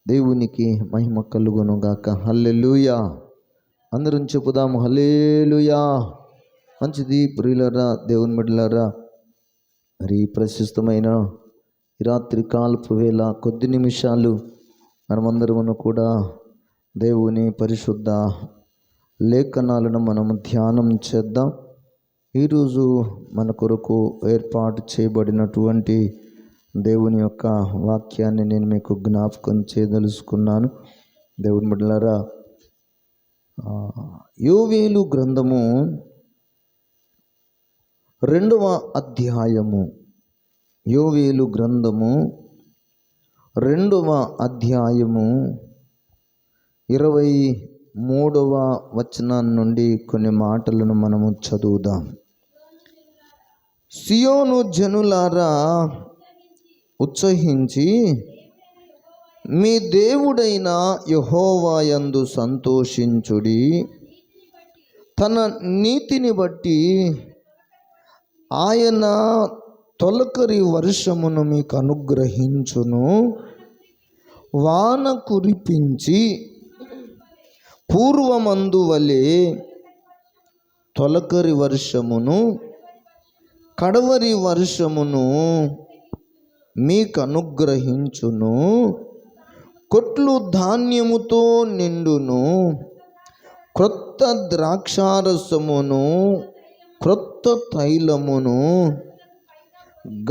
దేవునికి మహిమ కలుగును గాక. హల్లెలూయా. అందరం చెప్పుదాము హల్లెలూయా. మంచిది ప్రియులారా, దేవుని బిడ్డలారా, మరి ప్రశస్తమైన ఈ రాత్రి కాలపు వేళ కొద్ది నిమిషాలు మనమందరము కూడా దేవుని పరిశుద్ధ లేఖనాలను మనము ధ్యానం చేద్దాం. ఈరోజు మన కొరకు ఏర్పాటు చేయబడినటువంటి దేవుని యొక్క వాక్యాన్ని నేను మీకు జ్ఞాపకం చేయదలుచుకున్నాను. దేవుని బిడ్డలారా, యోవేలు గ్రంథము 2వ అధ్యాయము, యోవేలు గ్రంథము 2వ అధ్యాయము 23వ వచనం నుండి కొన్ని మాటలను మనము చదువుదాం. సియోను జనులారా ఉత్సహించి మీ దేవుడైన యెహోవా యందు సంతోషించుడి. తన నీతిని బట్టి ఆయన తొలకరి వర్షమును మీకు అనుగ్రహించును. వాన కురిపించి పూర్వమందు వలె తొలకరి వర్షమును కడవరి వర్షమును మీకు అనుగ్రహించును. కొట్లు ధాన్యముతో నిండును. క్రొత్త ద్రాక్షారసమును క్రొత్త తైలమును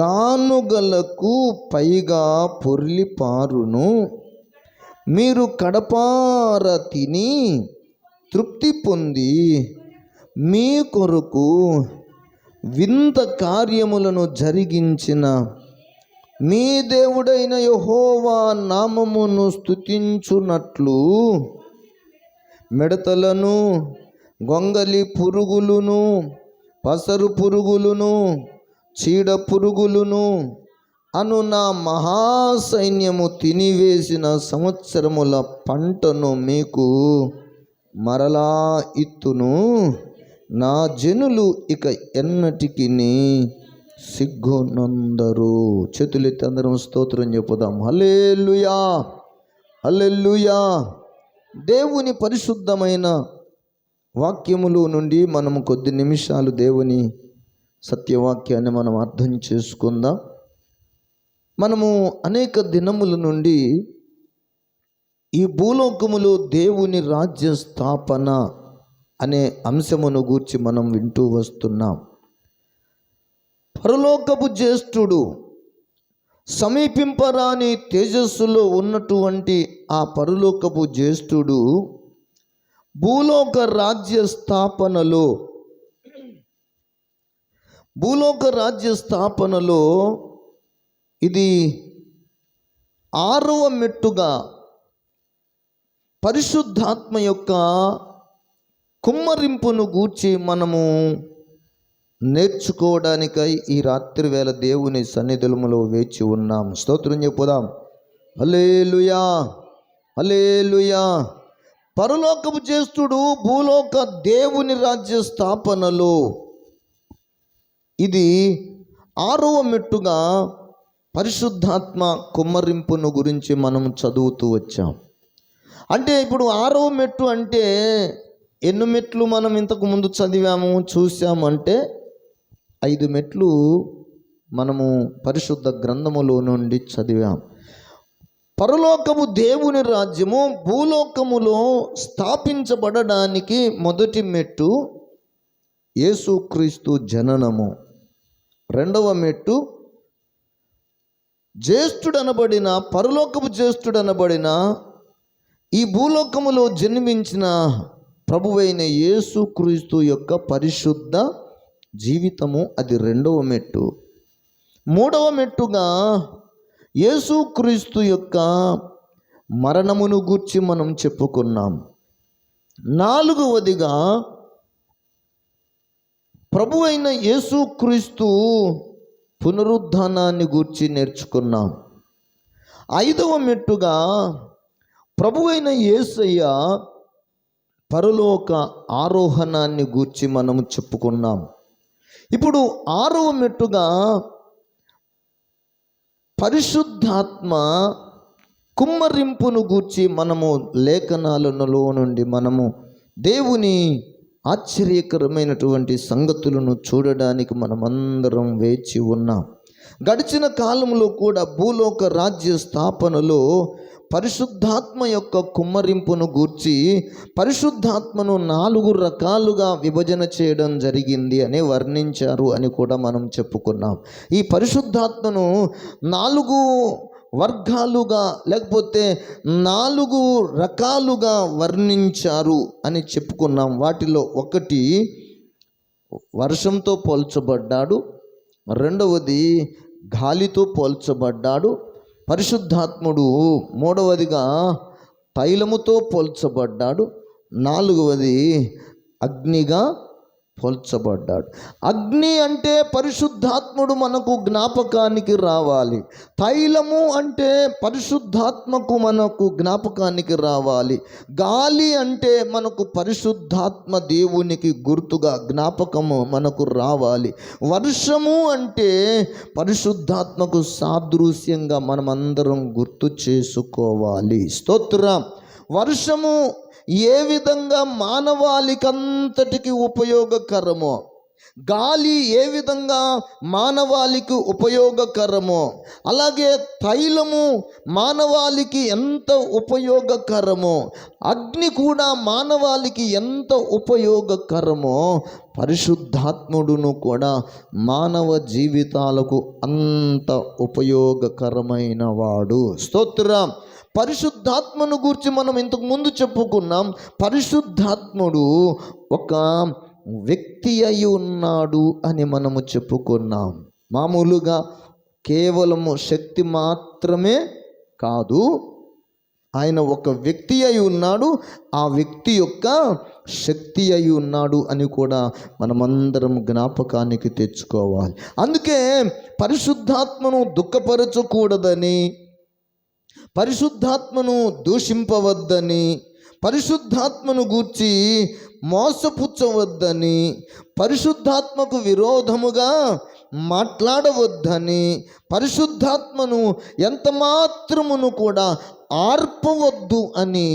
గానుగలకు పైగా పొర్లిపారును. మీరు కడపార తిని తృప్తి పొంది మీ కొరకు వింత కార్యములను జరిగించిన మీ దేవుడైన యెహోవా నామమును స్తుతించునట్లు మిడతలను, గొంగలి పురుగులును, పసరు పురుగులును, చీడ పురుగులును అను నా మహాసైన్యము తినివేసిన సంవత్సరముల పంటను మీకు మరలా ఇత్తును. నా జనులు ఇక ఎన్నటికి సిగ్గునందరు. చేతులెత్తి అందరం స్తోత్రం చెప్పుదాం. హల్లెలూయా, హల్లెలూయా. దేవుని పరిశుద్ధమైన వాక్యములో నుండి మనము కొద్ది నిమిషాలు దేవుని సత్యవాక్యాన్ని మనం అర్థం చేసుకుందాం. మనము అనేక దినముల నుండి ఈ భూలోకములో దేవుని రాజ్య స్థాపన అనే అంశమును గూర్చి మనం వింటూ వస్తున్నాం. పరలోకపు జ్యేష్ఠుడు, సమీపింపరాని తేజస్సులో ఉన్నటువంటి ఆ పరలోకపు జ్యేష్ఠుడు భూలోక రాజ్య స్థాపనలో ఇది 6వ మెట్టుగా పరిశుద్ధాత్మ యొక్క కుమ్మరింపును గూర్చి మనము నేర్చుకోవడానికై ఈ రాత్రి వేళ దేవుని సన్నిధిలో వేచి ఉన్నాం. స్తోత్రం చెప్పుదాం. హల్లెలూయా, హల్లెలూయా. పరలోకపు జ్యేష్ఠుడు భూలోక దేవుని రాజ్య స్థాపనలో ఇది 6వ మెట్టుగా పరిశుద్ధాత్మ కుమ్మరింపును గురించి మనం చదువుతూ వచ్చాం. అంటే ఇప్పుడు 6వ మెట్టు అంటే ఎన్ని మెట్లు మనం ఇంతకు ముందు చదివాము చూసాము అంటే 5 మెట్లు మనము పరిశుద్ధ గ్రంథములో నుండి చదివాం. పరలోకము దేవుని రాజ్యము భూలోకములో స్థాపించబడడానికి మొదటి మెట్టు యేసుక్రీస్తు జననము. 2వ మెట్టు జ్యేష్ఠుడనబడిన పరలోకపు జ్యేష్ఠుడనబడిన ఈ భూలోకములో జన్మించిన ప్రభువైన యేసుక్రీస్తు యొక్క పరిశుద్ధ జీవితము, అది 2వ మెట్టు. 3వ మెట్టుగా యేసుక్రీస్తు యొక్క మరణమును గూర్చి మనం చెప్పుకున్నాం. 4వదిగా ప్రభువైన యేసుక్రీస్తు పునరుద్ధానాన్ని గూర్చి నేర్చుకున్నాం. 5వ మెట్టుగా ప్రభువైన యేసయ్య పరలోక ఆరోహణాన్ని గూర్చి మనము చెప్పుకున్నాం. ఇప్పుడు 6వ మెట్టుగా పరిశుద్ధాత్మ కుమ్మరింపును గూర్చి మనము లేఖనాలలో నుండి మనము దేవుని ఆశ్చర్యకరమైనటువంటి సంగతులను చూడడానికి మనమందరం వేచి ఉన్నాం. గడిచిన కాలంలో కూడా భూలోక రాజ్య స్థాపనలో పరిశుద్ధాత్మ యొక్క కుమ్మరింపును గూర్చి పరిశుద్ధాత్మను 4 రకాలుగా విభజన చేయడం జరిగింది అని వర్ణించారు అని కూడా మనం చెప్పుకున్నాం. ఈ పరిశుద్ధాత్మను 4 వర్గాలుగా లేకపోతే 4 రకాలుగా వర్ణించారు అని చెప్పుకున్నాం. వాటిలో ఒకటి వర్షంతో పోల్చబడ్డాడు, రెండవది గాలితో పోల్చబడ్డాడు, పరిశుద్ధాత్ముడు మూడవదిగా తైలముతో పోల్చబడ్డాడు, నాలుగవది అగ్నిగా పోల్చబడ్డాడు. అగ్ని అంటే పరిశుద్ధాత్ముడు మనకు జ్ఞాపకానికి రావాలి. తైలము అంటే పరిశుద్ధాత్మకు మనకు జ్ఞాపకానికి రావాలి. గాలి అంటే మనకు పరిశుద్ధాత్మ దేవునికి గుర్తుగా జ్ఞాపకము మనకు రావాలి. వర్షము అంటే పరిశుద్ధాత్మకు సాదృశ్యంగా మనమందరం గుర్తు చేసుకోవాలి. స్తోత్రం. వర్షము ఏ విధంగా మానవాళికంతటికి ఉపయోగకరమో, గాలి ఏ విధంగా మానవాళికి ఉపయోగకరమో, అలాగే తైలము మానవాళికి ఎంత ఉపయోగకరమో, అగ్ని కూడా మానవాళికి ఎంత ఉపయోగకరమో, పరిశుద్ధాత్ముడును కూడా మానవ జీవితాలకు అంత ఉపయోగకరమైన వాడు. స్తోత్రం. పరిశుద్ధాత్మను గురించి మనం ఇంతకు ముందు చెప్పుకున్నాం. పరిశుద్ధాత్ముడు ఒక వ్యక్తి అయి ఉన్నాడు అని మనము చెప్పుకున్నాం. మామూలుగా కేవలము శక్తి మాత్రమే కాదు, ఆయన ఒక వ్యక్తి అయి ఉన్నాడు, ఆ వ్యక్తి యొక్క శక్తి అయి ఉన్నాడు అని కూడా మనమందరం జ్ఞాపకానికి తెచ్చుకోవాలి. అందుకే పరిశుద్ధాత్మను దుఃఖపరచకూడదని, పరిశుద్ధాత్మను దూషింపవద్దని, పరిశుద్ధాత్మను గూర్చి మోసపుచ్చవద్దని, పరిశుద్ధాత్మకు విరోధముగా మాట్లాడవద్దని, పరిశుద్ధాత్మను ఎంత మాత్రమును కూడా ఆర్పవద్దు అని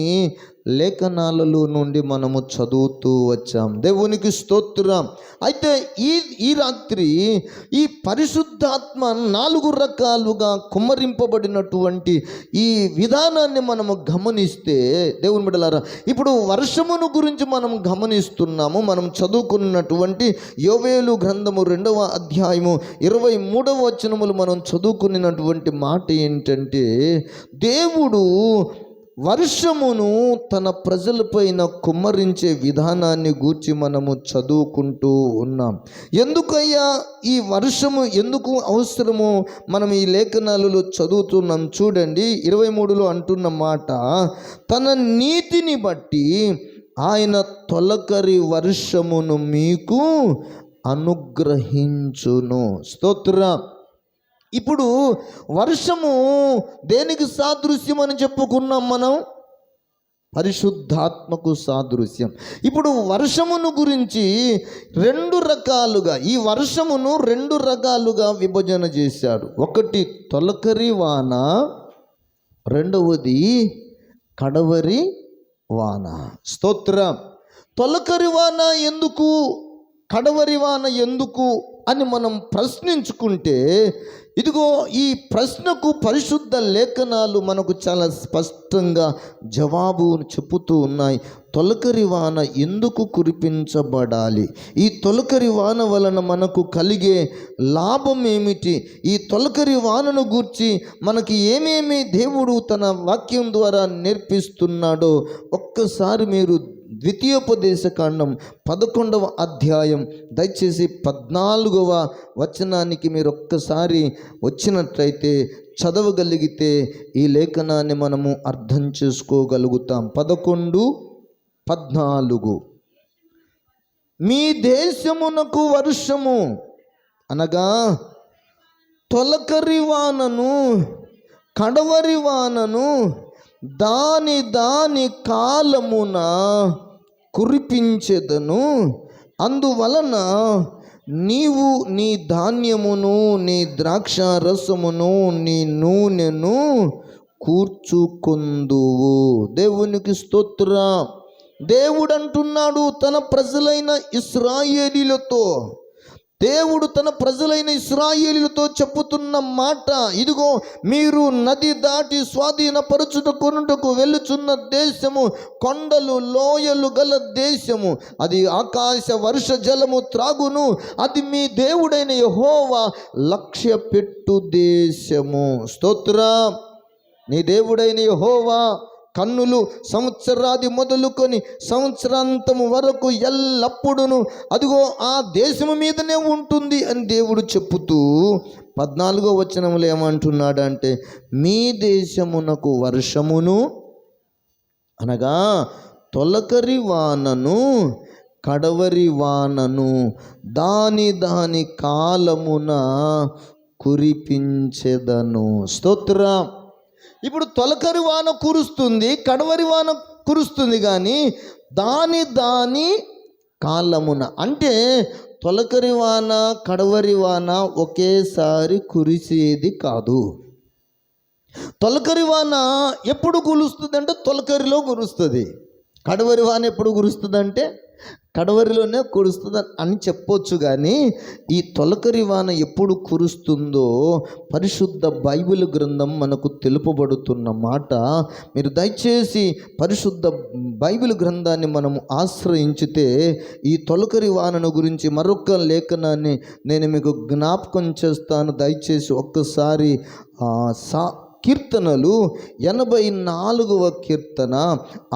లేఖనాలలో నుండి మనము చదువుతూ వచ్చాం. దేవునికి స్తోత్రం. అయితే ఈ రాత్రి ఈ పరిశుద్ధాత్మ 4 రకాలుగా కుమ్మరింపబడినటువంటి ఈ విధానాన్ని మనము గమనిస్తే, దేవుని బిడ్డలారా, ఇప్పుడు వర్షమును గురించి మనం గమనిస్తున్నాము. మనం చదువుకున్నటువంటి యోవేలు గ్రంథము 2వ అధ్యాయము 23వ వచనములు మనం చదువుకున్నటువంటి మాట ఏంటంటే, దేవుడు వర్షమును తన ప్రజలపైన కుమ్మరించే విధానాన్ని గూర్చి మనము చదువుకుంటూ ఉన్నాం. ఎందుకయ్యా ఈ వర్షము ఎందుకు అవసరమో మనం ఈ లేఖనాలలో చదువుతున్నాం. చూడండి, 23లో అంటున్న మాట, తన నీతిని బట్టి ఆయన తొలకరి వర్షమును మీకు అనుగ్రహించును. స్తోత్రం. ఇప్పుడు వర్షము దేనికి సాదృశ్యం అని చెప్పుకున్నాం మనం? పరిశుద్ధాత్మకు సాదృశ్యం. ఇప్పుడు వర్షమును గురించి 2 రకాలుగా, ఈ వర్షమును 2 రకాలుగా విభజన చేశాడు. ఒకటి తొలకరి వాన, రెండవది కడవరి వాన. స్తోత్రం. తొలకరి వాన ఎందుకు, కడవరి వాన ఎందుకు అని మనం ప్రశ్నించుకుంటే, ఇదిగో ఈ ప్రశ్నకు పరిశుద్ధ లేఖనాలు మనకు చాలా స్పష్టంగా జవాబు చెప్పుతూ ఉన్నాయి. తొలకరి వాన ఎందుకు కురిపించబడాలి? ఈ తొలకరి వాన వలన మనకు కలిగే లాభం ఏమిటి? ఈ తొలకరి వానను గూర్చి మనకి ఏమేమి దేవుడు తన వాక్యం ద్వారా నేర్పిస్తున్నాడో ఒక్కసారి మీరు ద్వితీయోపదేశకాండం 11వ అధ్యాయం దయచేసి 14వ వచనానికి మీరు ఒక్కసారి వచ్చినట్లయితే చదవగలిగితే ఈ లేఖనాన్ని మనము అర్థం చేసుకోగలుగుతాం. 11:14 మీ దేశమునకు వర్షము అనగా తొలకరి వానను, కడవరి వానను దాని కాలమున కురిపించెదను. అందువలన నీవు నీ ధాన్యమును, నీ ద్రాక్ష రసమును, నీ నూనెను కూర్చుకొందువు. దేవునికి స్తోత్రం. దేవుడు అంటున్నాడు తన ప్రజలైన ఇశ్రాయేలీలతో, దేవుడు తన ప్రజలైన ఇశ్రాయేలీలతో చెప్పుతున్న మాట, ఇదిగో మీరు నది దాటి స్వాధీనపరచుకొనుటకు వెళ్ళుచున్న దేశము కొండలు లోయలు గల దేశము, అది ఆకాశ వర్ష జలము త్రాగును, అది మీ దేవుడైన యెహోవా లక్ష్య పెట్టు దేశము. స్తోత్రం. నీ దేవుడైన యెహోవా కన్నులు సంవత్సరాది మొదలుకొని సంవత్సరాంతము వరకు ఎల్లప్పుడూ అదిగో ఆ దేశము మీదనే ఉంటుంది అని దేవుడు చెప్పుతూ 14వ వచనంలో ఏమంటున్నాడంటే, మీ దేశమునకు వర్షమును అనగా తొలకరి వానను కడవరి వానను దాని దాని కాలమున కురిపించెదను. స్తోత్రం. ఇప్పుడు తొలకరి వాన కురుస్తుంది, కడవరి వాన కురుస్తుంది, కానీ దాని దాని కాలమున, అంటే తొలకరి వాన కడవరి వాన ఒకేసారి కురిసేది కాదు. తొలకరి వాన ఎప్పుడు కురుస్తుంది అంటే తొలకరిలో కురుస్తుంది. కడవరి వాన ఎప్పుడు కురుస్తుంది అంటే కడవరిలోనే కురుస్తుంది అని చెప్పొచ్చు. కానీ ఈ తొలకరి వాన ఎప్పుడు కురుస్తుందో పరిశుద్ధ బైబిల్ గ్రంథం మనకు తెలుపబడుతున్న మాట. మీరు దయచేసి పరిశుద్ధ బైబిల్ గ్రంథాన్ని మనము ఆశ్రయించితే ఈ తొలకరి వానను గురించి మరొక లేఖనాన్ని నేను మీకు జ్ఞాపకం చేస్తాను. దయచేసి ఒక్కసారి కీర్తనలు 84వ కీర్తన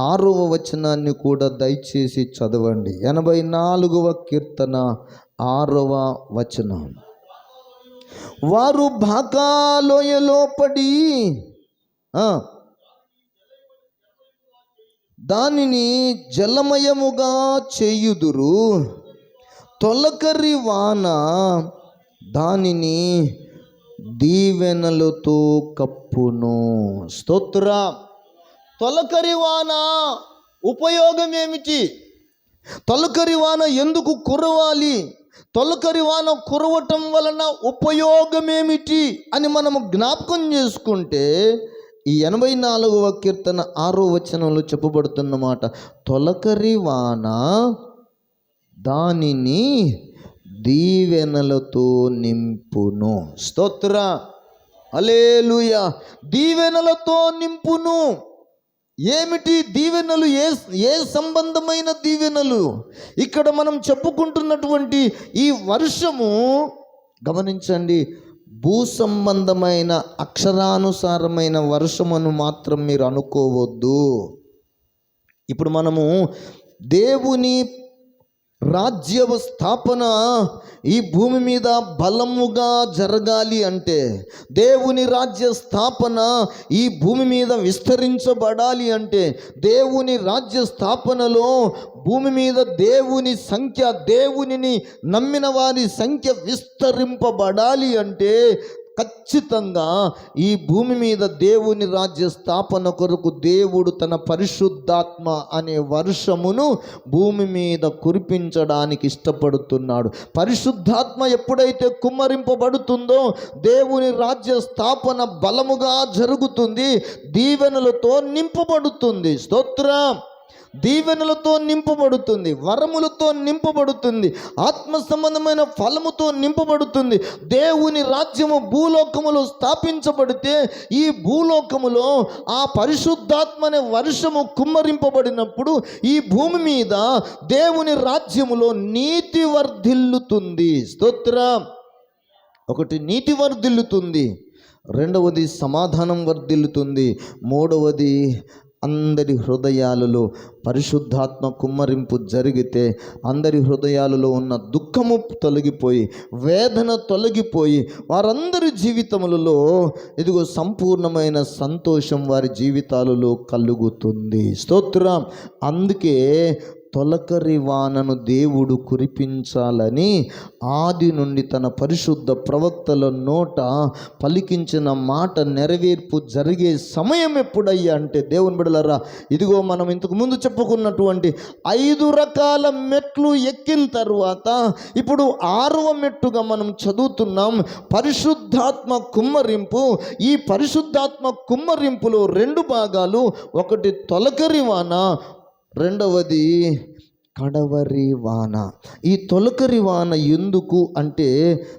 6వ వచనాన్ని కూడా దయచేసి చదవండి. 84వ కీర్తన 6వ వచనం. వారు బాకాలోయలో పడి దానిని జలమయముగా చేయుదురు, తొలకరి వాన దానిని దీవెనలతో కప్పును. స్తోత్ర. తొలకరి వాన ఉపయోగం ఏమిటి? తొలకరి వాన ఎందుకు కురవాలి? తొలకరి వాన కురవటం వలన ఉపయోగం ఏమిటి అని మనము జ్ఞాపకం చేసుకుంటే ఈ 84వ కీర్తన 6వ వచనంలో చెప్పబడుతున్నమాట, తొలకరి వాన దానిని దీవెనలతో నింపును. స్తోత్ర. హల్లెలూయా. దీవెనలతో నింపును. ఏమిటి దీవెనలు? ఏ సంబంధమైన దీవెనలు? ఇక్కడ మనం చెప్పుకుంటున్నటువంటి ఈ వర్షము గమనించండి, భూ సంబంధమైన అక్షరానుసారమైన వర్షమును మాత్రం మీరు అనుకోవద్దు. ఇప్పుడు మనము దేవుని రాజ్య స్థాపన ఈ భూమి మీద బలముగా జరగాలి అంటే, దేవుని రాజ్య స్థాపన ఈ భూమి మీద విస్తరించబడాలి అంటే, దేవుని రాజ్య స్థాపనలో భూమి మీద దేవుని సంఖ్య, దేవునిని నమ్మిన వారి సంఖ్య విస్తరింపబడాలి అంటే ఖచ్చితంగా ఈ భూమి మీద దేవుని రాజ్య స్థాపన కొరకు దేవుడు తన పరిశుద్ధాత్మ అనే వర్షమును భూమి మీద కురిపించడానికి ఇష్టపడుతున్నాడు. పరిశుద్ధాత్మ ఎప్పుడైతే కుమ్మరింపబడుతుందో దేవుని రాజ్య స్థాపన బలముగా జరుగుతుంది, దీవెనలతో నింపబడుతుంది. స్తోత్రం. దీవెనలతో నింపబడుతుంది, వరములతో నింపబడుతుంది, ఆత్మ సంబంధమైన ఫలముతో నింపబడుతుంది. దేవుని రాజ్యము భూలోకములో స్థాపించబడితే ఈ భూలోకములో ఆ పరిశుద్ధాత్మనే వర్షము కుమ్మరింపబడినప్పుడు ఈ భూమి మీద దేవుని రాజ్యములో నీతి వర్ధిల్లుతుంది. స్తోత్రం. ఒకటి నీతి వర్ధిల్లుతుంది, రెండవది సమాధానం వర్ధిల్లుతుంది, మూడవది అందరి హృదయాలలో పరిశుద్ధాత్మ కుమ్మరింపు జరిగితే అందరి హృదయాలలో ఉన్న దుఃఖము తొలగిపోయి, వేదన తొలగిపోయి, వారందరి జీవితములలో ఇదిగో సంపూర్ణమైన సంతోషం వారి జీవితాలలో కలుగుతుంది. స్తోత్రం. అందుకే తొలకరి వానను దేవుడు కురిపించాలని ఆది నుండి తన పరిశుద్ధ ప్రవక్తల నోట పలికించిన మాట నెరవేర్పు జరిగే సమయం ఎప్పుడయ్యా అంటే, దేవుని బిడ్డలారా, ఇదిగో మనం ఇంతకు ముందు చెప్పుకున్నటువంటి 5 రకాల మెట్లు ఎక్కిన తర్వాత ఇప్పుడు 6వ మెట్టుగా మనం చదువుతున్నాం పరిశుద్ధాత్మ కుమ్మరింపు. ఈ పరిశుద్ధాత్మ కుమ్మరింపులో 2 భాగాలు, ఒకటి తొలకరి వాన, రెండవది కడవరి వాన. ఈ తొలకరి వాన ఎందుకు అంటే,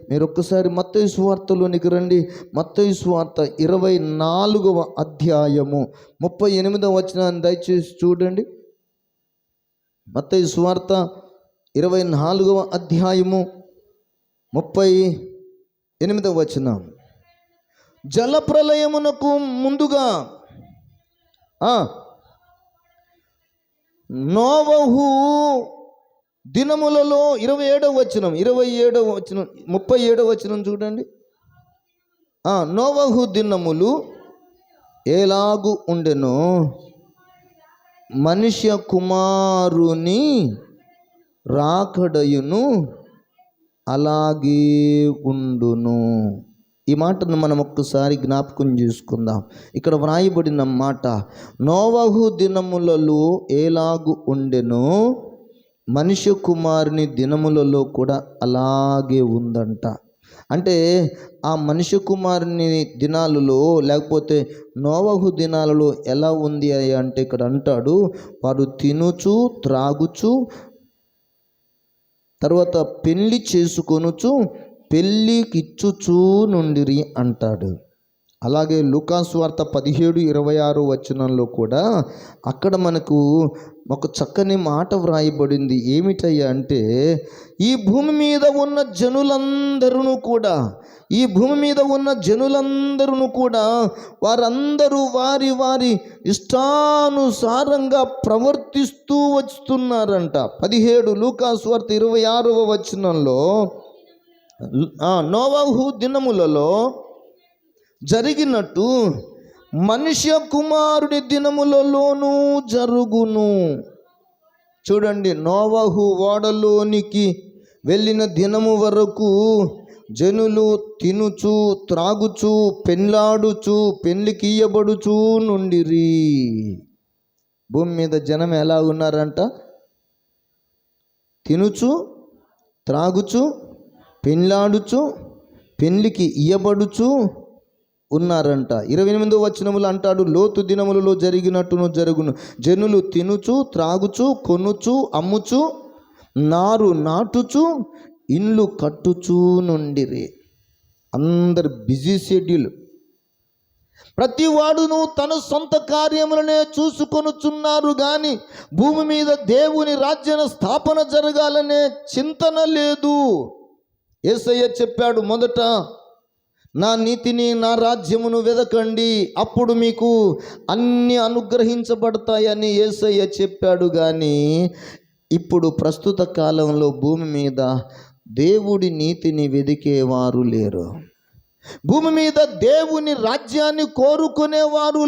మీరు ఒక్కసారి మత్తయి సువార్తలోనికి రండి. మత్తయి సువార్త 24వ అధ్యాయము 38వ వచనాన్ని దయచేసి చూడండి. మత్తయి సువార్త 24వ అధ్యాయము 38వ వచనం. జలప్రలయమునకు ముందుగా నోవహు దినములలో 27వ వచనం 37వ వచనం చూడండి. నోవహు దినములు ఎలాగు ఉండెనో మనుష్య కుమారుని రాకడయును అలాగే ఉండును. ఈ మాటను మనం ఒక్కసారి జ్ఞాపకం చేసుకుందాం. ఇక్కడ వ్రాయబడిన మాట, నోవహు దినములలో ఎలాగు ఉండెనో మనుష్య కుమారుని దినములలో కూడా అలాగే ఉందంట. అంటే ఆ మనుష్య కుమారుని దినాలలో, లేకపోతే నోవహు దినాలలో ఎలా ఉంది అంటే, ఇక్కడ అంటాడు, వారు తినుచు త్రాగుచు, తర్వాత పెళ్లి చేసుకొనుచు పెళ్ళికిచ్చుచూ నుండిరి అంటాడు. అలాగే లూకాసు వార్త 17:26 వచనంలో కూడా అక్కడ మనకు ఒక చక్కని మాట వ్రాయబడింది. ఏమిటయ్యా అంటే, ఈ భూమి మీద ఉన్న జనులందరూ కూడా వారందరూ వారి వారి ఇష్టానుసారంగా ప్రవర్తిస్తూ వస్తున్నారంట. 17 లూకాసు వార్త 26వ వచనంలో, నోవహు దినములలో జరిగినట్టు మనుష్య కుమారుడి దినములలోనూ జరుగును. చూడండి, నోవహు ఓడలోనికి వెళ్ళిన దినము వరకు జనులు తినుచు త్రాగుచు పెళ్ళాడుచు పెళ్ళికియ్యబడుచు నుండిరి. భూమి మీద జనం ఎలా ఉన్నారంట? తినుచు త్రాగుచు పెళ్ళాడుచు పెళ్ళికి ఇయ్యబడుచు ఉన్నారంట. 28వ వచనములు అంటాడు, లోతు దినములలో జరిగినట్టును జరుగును. జనులు తినుచు త్రాగుచు కొనుచు అమ్ముచు నారు నాటుచు ఇండ్లు కట్టుచూ నుండిరి. అందరు బిజీ షెడ్యూల్. ప్రతి వాడును తన సొంత కార్యములనే చూసుకొనుచున్నారు కానీ భూమి మీద దేవుని రాజ్య స్థాపన జరగాలనే చింతన లేదు. యేసయ్య చెప్పాడు, మొదట నా నీతిని నా రాజ్యమును వెదకండి, అప్పుడు మీకు అన్ని అనుగ్రహించబడతాయని యేసయ్య చెప్పాడు. కానీ ఇప్పుడు ప్రస్తుత కాలంలో భూమి మీద దేవుడి నీతిని వెదికేవారు లేరు. భూమి మీద దేవుని రాజ్యాన్ని కోరుకునేవారు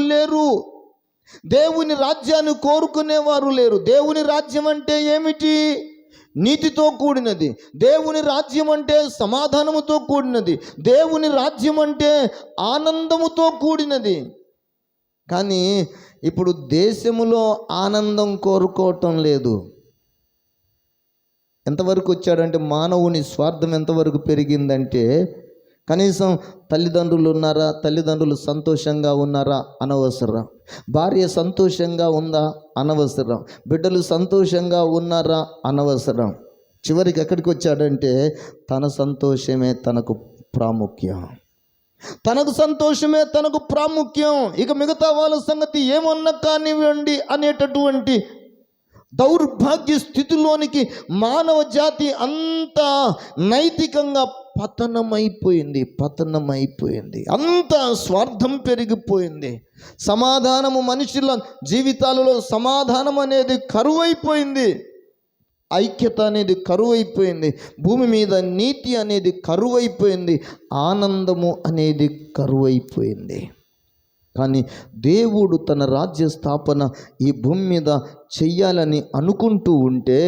లేరు. దేవుని రాజ్యం అంటే ఏమిటి? నీతితో కూడినది. దేవుని రాజ్యం అంటే సమాధానముతో కూడినది. దేవుని రాజ్యం అంటే ఆనందముతో కూడినది. కానీ ఇప్పుడు దేశములో ఆనందం కోరుకోవటం లేదు. ఎంతవరకు వచ్చాడంటే, మానవుని స్వార్థం ఎంతవరకు పెరిగిందంటే, కనీసం తల్లిదండ్రులు ఉన్నారా, తల్లిదండ్రులు సంతోషంగా ఉన్నారా అనవసరం, భార్య సంతోషంగా ఉందా అనవసరం, బిడ్డలు సంతోషంగా ఉన్నారా అనవసరం. చివరికి ఎక్కడికి వచ్చాడంటే, తన సంతోషమే తనకు ప్రాముఖ్యం, తనకు సంతోషమే తనకు ప్రాముఖ్యం. ఇక మిగతా వాళ్ళ సంగతి ఏమన్నా కానివ్వండి అనేటటువంటి దౌర్భాగ్య స్థితిలోనికి మానవ జాతి అంతా నైతికంగా పతనమైపోయింది. అంత స్వార్థం పెరిగిపోయింది. సమాధానము, మనుషుల జీవితాలలో సమాధానం అనేది కరువైపోయింది. ఐక్యత అనేది కరువైపోయింది. భూమి మీద నీతి అనేది కరువైపోయింది. ఆనందము అనేది కరువైపోయింది. కానీ దేవుడు తన రాజ్య స్థాపన ఈ భూమి మీద చెయ్యాలని అనుకుంటూ ఉంటే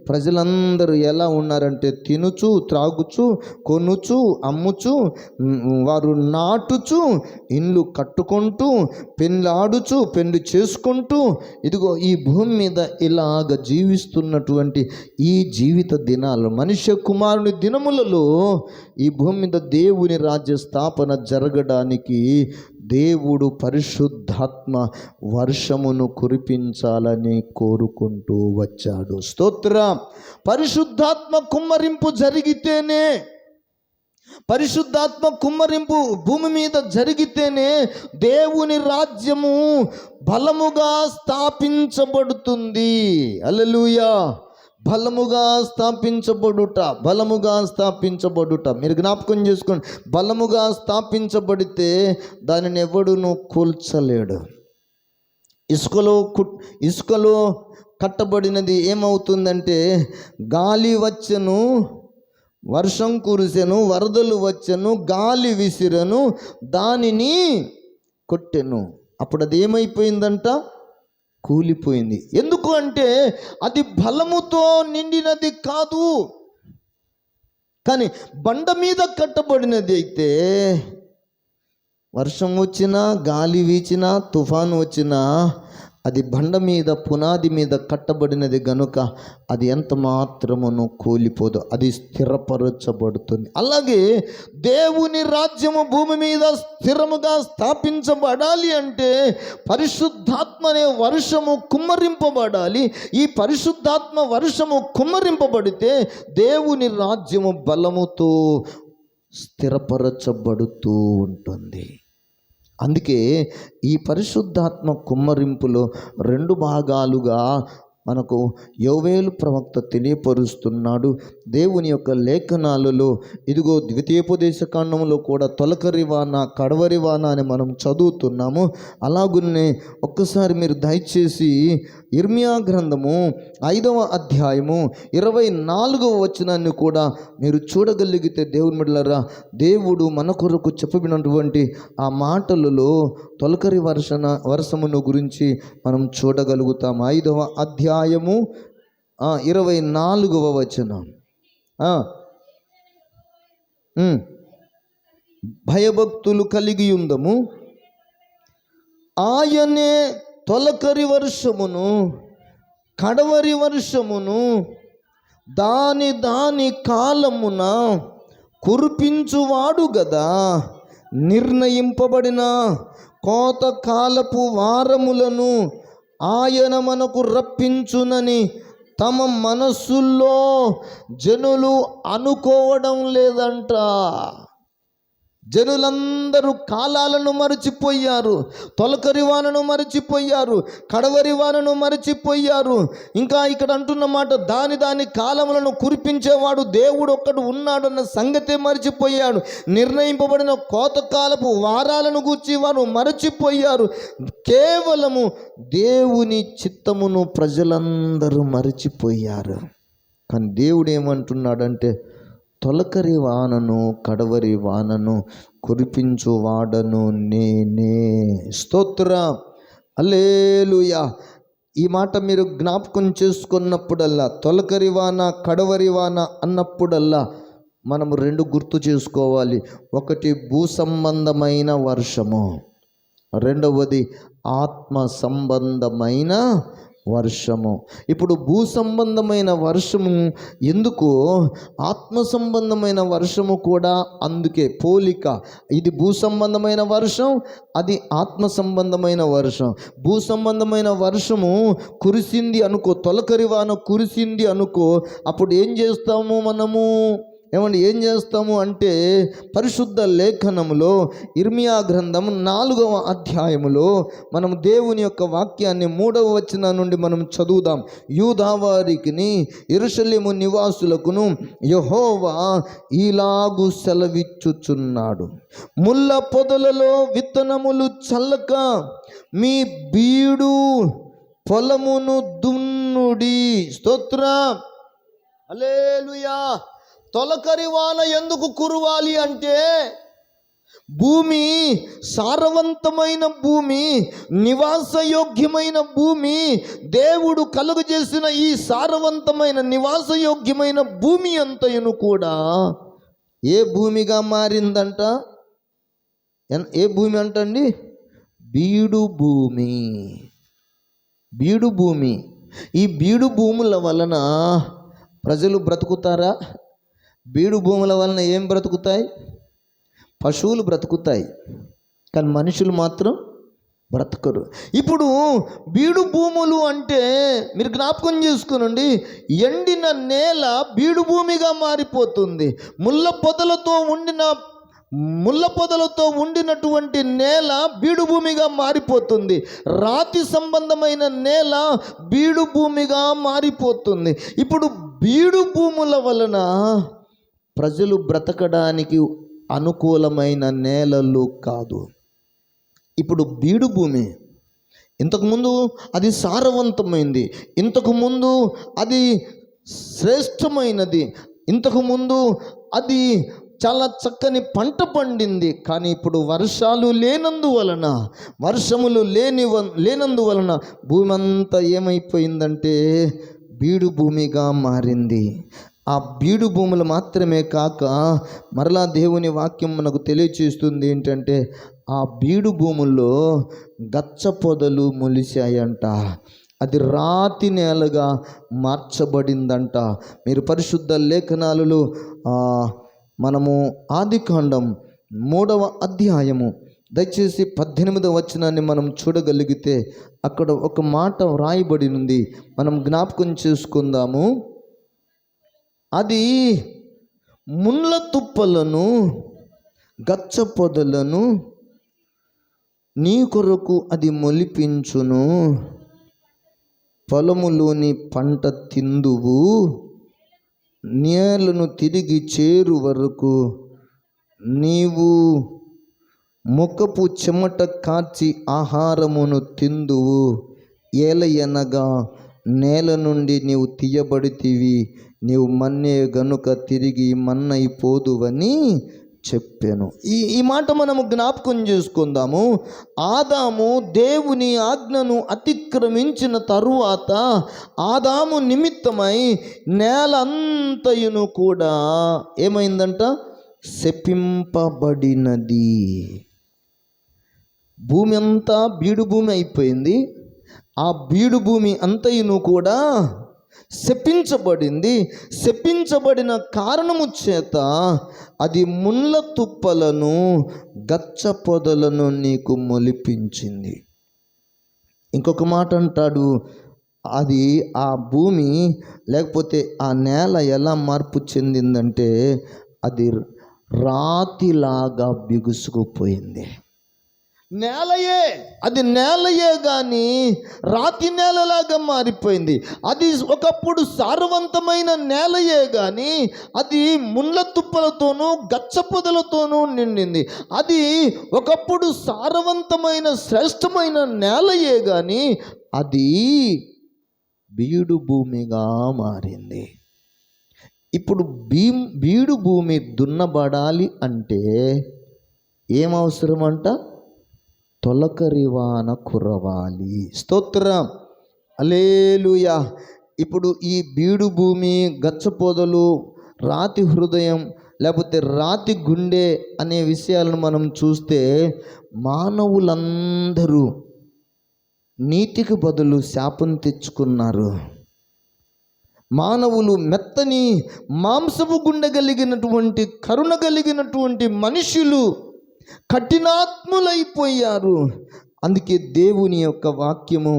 ప్రజలందరూ ఎలా ఉన్నారంటే తినుచు త్రాగుచు కొనుచు అమ్ముచు వారు నాటుచు ఇండ్లు కట్టుకుంటూ పెళ్ళాడుచు పెళ్లి చేసుకుంటూ ఇదిగో ఈ భూమి మీద ఇలాగ జీవిస్తున్నటువంటి ఈ జీవిత దినాలు మనుష్య కుమారుని దినములలో ఈ భూమి మీద దేవుని రాజ్య స్థాపన జరగడానికి దేవుడు పరిశుద్ధాత్మ వర్షమును కురిపించాలని కోరుకుంటూ వచ్చాడు. స్తోత్రం. పరిశుద్ధాత్మ కుమ్మరింపు జరిగితేనే, పరిశుద్ధాత్మ కుమ్మరింపు భూమి మీద జరిగితేనే దేవుని రాజ్యము బలముగా స్థాపించబడుతుంది. హల్లెలూయా. బలముగా స్థాపించబడుట మీరు జ్ఞాపకం చేసుకోండి. బలముగా స్థాపించబడితే దానిని ఎవడును కూల్చలేడు. ఇసుకలో కట్టబడినది ఏమవుతుందంటే గాలి వచ్చెను, వర్షం కురిసెను, వరదలు వచ్చెను, గాలి విసిరెను, దానిని కొట్టెను. అప్పుడు అది ఏమైపోయిందంట? కూలిపోయింది. ఎందుకు అంటే అది బలముతో నిండినది కాదు. కానీ బండ మీద కట్టబడినది అయితే వర్షం వచ్చినా, గాలి వీచినా, తుఫాను వచ్చినా అది బండ మీద పునాది మీద కట్టబడినది గనుక అది ఎంత మాత్రమును కూలిపోదు, అది స్థిరపరచబడుతుంది. అలాగే దేవుని రాజ్యము భూమి మీద స్థిరముగా స్థాపించబడాలి అంటే పరిశుద్ధాత్మ అనే వర్షము కుమ్మరింపబడాలి. ఈ పరిశుద్ధాత్మ వర్షము కుమ్మరింపబడితే దేవుని రాజ్యము బలముతో స్థిరపరచబడుతూ ఉంటుంది. అందుకే ఈ పరిశుద్ధాత్మ కుమ్మరింపులో 2 భాగాలుగా మనకు యోవేలు ప్రవక్త తెలియపరుస్తున్నాడు. దేవుని యొక్క లేఖనాలలో ఇదిగో ద్వితీయోపదేశకాండంలో కూడా తొలకరి వాన కడవరి వాన అని మనం చదువుతున్నాము. అలాగునే ఒక్కసారి మీరు దయచేసి ఇర్మియా గ్రంథము 5వ అధ్యాయము 24వ వచనాన్ని కూడా మీరు చూడగలిగితే దేవుని బిడ్డలారా, దేవుడు మన కొరకు చెప్పబడినటువంటి ఆ మాటలలో తొలకరి వర్షమును గురించి మనం చూడగలుగుతాం. 5వ అధ్యాయము 24వ వచనం. భయభక్తులు కలిగి ఉందము, ఆయనే తొలకరి వర్షమును కడవరి వర్షమును దాని కాలమున కురిపించువాడు గదా. నిర్ణయింపబడిన కోతకాలపు వారములను ఆయన మనకు రప్పించునని తమ మనస్సుల్లో జనులు అనుకోవడం లేదంట. జనులందరూ కాలాలను మరచిపోయారు, తొలకరి వానను మరచిపోయారు, కడవరి వానను మరచిపోయారు. ఇంకా ఇక్కడ అంటున్న మాట, దాని కాలములను కురిపించేవాడు దేవుడు ఒక్కడు ఉన్నాడన్న సంగతే మరచిపోయాడు. నిర్ణయింపబడిన కోతకాలపు వారాలను గూర్చి వారు మరచిపోయారు. కేవలము దేవుని చిత్తమును ప్రజలందరూ మరచిపోయారు. కానీ దేవుడు ఏమంటున్నాడంటే, తొలకరి వానను కడవరి వానను కురిపించువాడను నేనే. స్తోత్రం. హల్లెలూయా. ఈ మాట మీరు జ్ఞాపకం చేసుకున్నప్పుడల్లా, తొలకరి వాన కడవరి వాన అన్నప్పుడల్లా మనము 2 గుర్తు చేసుకోవాలి. ఒకటి భూ సంబంధమైన వర్షము, రెండవది ఆత్మ సంబంధమైన వర్షము. ఇప్పుడు భూ సంబంధమైన వర్షము ఎందుకు, ఆత్మ సంబంధమైన వర్షము కూడా అందుకే పోలిక. ఇది భూ సంబంధమైన వర్షం, అది ఆత్మ సంబంధమైన వర్షం. భూ సంబంధమైన వర్షము కురిసింది అనుకో, తొలకరి వాన కురిసింది అనుకో, అప్పుడు ఏం చేస్తాము మనము? ఏం చేస్తాము అంటే, పరిశుద్ధ లేఖనములో ఇర్మియా గ్రంథం 4వ అధ్యాయములో మనం దేవుని యొక్క వాక్యాన్ని 3వ వచనం నుండి మనం చదువుదాం. యూదా వారికిని యెరూషలేము నివాసులకును యెహోవా ఇలాగు సెలవిచ్చుచున్నాడు, ముళ్ళ పొదలలో విత్తనములు చల్లక మీ బీడు పొలమును దున్నుడి. స్తోత్రం. హల్లెలూయా. తొలకరి వాన ఎందుకు కురవాలి అంటే, భూమి సారవంతమైన భూమి, నివాసయోగ్యమైన భూమి, దేవుడు కలుగజేసిన ఈ సారవంతమైన నివాసయోగ్యమైన భూమి అంతయును కూడా ఏ భూమిగా మారిందంట? ఏ భూమి అంటండి? బీడు భూమి. బీడు భూమి. ఈ బీడు భూముల వలన ప్రజలు బ్రతుకుతారా? బీడు భూముల వలన ఏం బ్రతుకుతాయి? పశువులు బ్రతుకుతాయి, కానీ మనుషులు మాత్రం బ్రతకరు. ఇప్పుడు బీడు భూములు అంటే మీరు జ్ఞాపకం చేసుకునండి, ఎండిన నేల బీడు భూమిగా మారిపోతుంది. ముళ్ళ పొదలతో ఉండినటువంటి నేల బీడు భూమిగా మారిపోతుంది. రాతి సంబంధమైన నేల బీడు భూమిగా మారిపోతుంది. ఇప్పుడు బీడు భూముల వలన ప్రజలు బ్రతకడానికి అనుకూలమైన నేలలు కాదు. ఇప్పుడు బీడు భూమి, ఇంతకుముందు అది సారవంతమైంది, ఇంతకుముందు అది శ్రేష్టమైనది, ఇంతకుముందు అది చాలా చక్కని పంట పండింది. కానీ ఇప్పుడు వర్షములు లేనందువలన భూమి అంతా ఏమైపోయిందంటే బీడు భూమిగా మారింది. ఆ బీడు భూములు మాత్రమే కాక మరలా దేవుని వాక్యం మనకు తెలియచేస్తుంది ఏంటంటే, ఆ బీడు భూముల్లో గచ్చ పొదలు మొలిశాయంట. అది రాతి నేలగా మార్చబడిందంట. మీరు పరిశుద్ధ లేఖనాలలో మనము ఆదికాండం 3వ అధ్యాయము దయచేసి 18వ వచనాన్ని మనం చూడగలిగితే అక్కడ ఒక మాట వ్రాయబడి ఉంది. మనం జ్ఞాపకం చేసుకుందాము. అది ముళ్ళ తుప్పలను గచ్చ పొదలను నీ కొరకు అది మొలిపించును, పొలములోని పంట తిందువు, నేలను తిరిగి చేరు వరకు నీవు ముఖపు చెమట కార్చి ఆహారమును తిందువు, ఏలయనగా నేల నుండి నీవు తీయబడితివి, నీవు మన్నే గనుక తిరిగి మన్నైపోదువని చెప్పాను. ఈ మాట మనము జ్ఞాపకం చేసుకుందాము. ఆదాము దేవుని ఆజ్ఞను అతిక్రమించిన తరువాత ఆదాము నిమిత్తమై నేల అంతయును కూడా ఏమైందంట? శపింపబడినది. భూమి అంతా బీడు భూమి అయిపోయింది. ఆ బీడు భూమి అంతయును కూడా శపించబడింది. శపించబడిన కారణము చేత అది ముళ్ళ తుప్పలను గచ్చ పొదలను నీకు మొలిపించింది. ఇంకొక మాట అంటాడు, అది ఆ భూమి లేకపోతే ఆ నేల ఎలా మార్పు చెందిందంటే అది రాతిలాగా బిగుసుకుపోయింది. అది నేలయే కానీ రాతి నేలలాగా మారిపోయింది. అది ఒకప్పుడు సారవంతమైన నేలయే కానీ అది ముళ్ళ తుప్పలతోనూ గచ్చ పొదలతోనూ నిండింది. అది ఒకప్పుడు సారవంతమైన శ్రేష్టమైన నేలయే కానీ అది బీడు భూమిగా మారింది. ఇప్పుడు బీడు భూమి దున్నబడాలి అంటే ఏం అవసరం అంట? తొలకరి వాన కురవాలి. స్తోత్రం, హల్లెలూయా. ఇప్పుడు ఈ బీడు భూమి, గచ్చపొదలు, రాతి హృదయం లేకపోతే రాతి గుండె అనే విషయాలను మనం చూస్తే మానవులందరూ నీతికి బదులు శాపం తెచ్చుకున్నారు. మానవులు మెత్తని మాంసపు గుండె కలిగినటువంటి, కరుణ కలిగినటువంటి మనుషులు కఠినాత్ములైపోయారు. అందుకే దేవుని యొక్క వాక్యము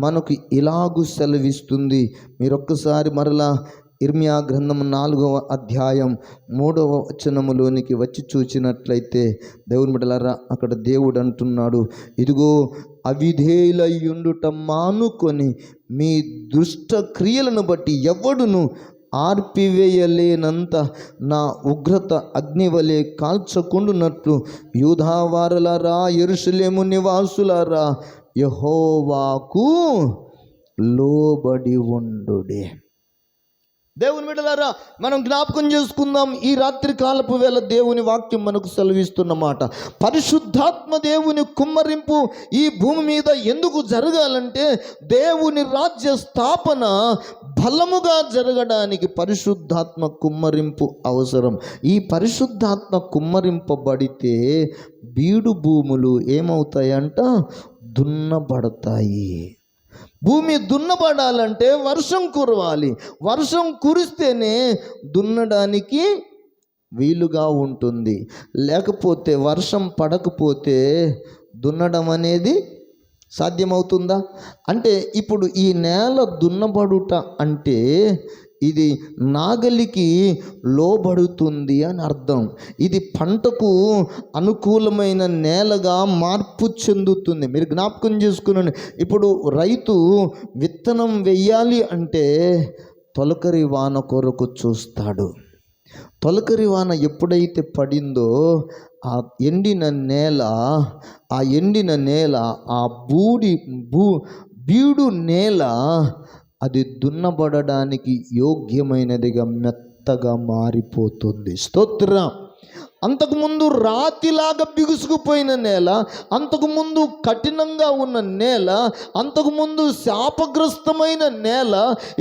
మనకు ఇలాగూ సెలవిస్తుంది. మీరొక్కసారి మరలా ఇర్మియా గ్రంథం 4వ అధ్యాయం 3వ వచనములోనికి వచ్చి చూచినట్లయితే దేవుని బిడ్డలారా, అక్కడ దేవుడు అంటున్నాడు, ఇదిగో అవిధేయులయ్యుండుట మానుకొని మీ దుష్ట క్రియలను బట్టి ఎవడును ఆర్పివేయలేనంత నా ఉగ్రత అగ్నివలే కాల్చకుండునట్లు యూదావారులారా, యెరూషలేము నివాసులారా, యెహోవాకు లోబడి ఉండుడి. దేవుని బిడ్డలారా, మనం జ్ఞాపకం చేసుకుందాం. ఈ రాత్రి కాలపు వేళ దేవుని వాక్యం మనకు సెలవిస్తున్నమాట. పరిశుద్ధాత్మ దేవుని కుమ్మరింపు ఈ భూమి మీద ఎందుకు జరగాలంటే, దేవుని రాజ్య స్థాపన బలముగా జరగడానికి పరిశుద్ధాత్మ కుమ్మరింపు అవసరం. ఈ పరిశుద్ధాత్మ కుమ్మరింపబడితే బీడు భూములు ఏమవుతాయంట? దున్నబడతాయి. భూమి దున్నబడాలంటే వర్షం కురవాలి. వర్షం కురిస్తేనే దున్నడానికి వీలుగా ఉంటుంది. లేకపోతే వర్షం పడకపోతే దున్నడం అనేది సాధ్యమవుతుందా? అంటే ఇప్పుడు ఈ నేల దున్నబడుట అంటే ఇది నాగలికి లోబడుతుంది అని అర్థం. ఇది పంటకు అనుకూలమైన నేలగా మార్పు చెందుతుంది. మీరు జ్ఞాపకం చేసుకుని, ఇప్పుడు రైతు విత్తనం వెయ్యాలి అంటే తొలకరి వాన కొరకు చూస్తాడు. తొలకరి వాన ఎప్పుడైతే పడిందో ఆ ఎండిన నేల ఆ బీడు నేల అది దున్నబడడానికి యోగ్యమైనదిగా మెత్తగా మారిపోతుంది. స్తోత్రం. అంతకుముందు రాతిలాగా బిగుసుకుపోయిన నేల, అంతకుముందు కఠినంగా ఉన్న నేల, అంతకుముందు శాపగ్రస్తమైన నేల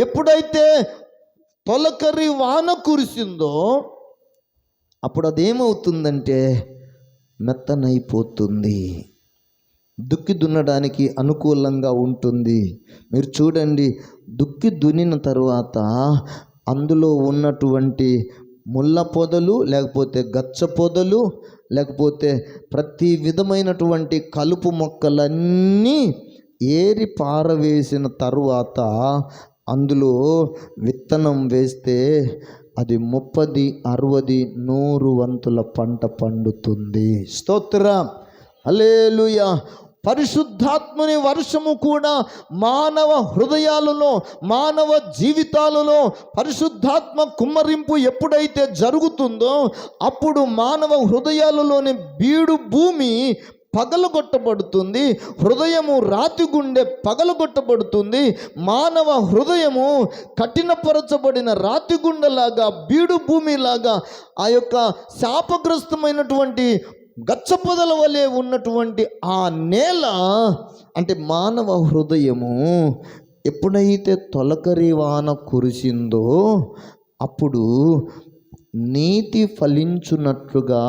ఎప్పుడైతే తొలకరి వాన కురిసిందో అప్పుడు అదేమవుతుందంటే మెత్తనైపోతుంది. దుక్కి దున్నడానికి అనుకూలంగా ఉంటుంది. మీరు చూడండి, దుక్కి దున్నిన తర్వాత అందులో ఉన్నటువంటి ముళ్ళ పొదలు, లేకపోతే గచ్చ పొదలు, లేకపోతే ప్రతి విధమైనటువంటి కలుపు మొక్కలన్నీ ఏరి పారవేసిన తరువాత అందులో విత్తనం వేస్తే అది 30, 60, 100 వంతుల పంట పండుతుంది. స్తోత్రం. హల్లెలూయా. పరిశుద్ధాత్మని వర్షము కూడా మానవ హృదయాలలో, మానవ జీవితాలలో పరిశుద్ధాత్మ కుమ్మరింపు ఎప్పుడైతే జరుగుతుందో అప్పుడు మానవ హృదయాలలోని బీడు భూమి పగలగొట్టబడుతుంది. హృదయము రాతి గుండె పగలగొట్టబడుతుంది. మానవ హృదయము కఠినపరచబడిన రాతి గుండెలాగా, బీడు భూమిలాగా, ఆ యొక్క శాపగ్రస్తమైనటువంటి గచ్చపొదల వలె ఉన్నటువంటి ఆ నేల, అంటే మానవ హృదయము ఎప్పుడైతే తొలకరి వాన కురిసిందో అప్పుడు నీతి ఫలించున్నట్లుగా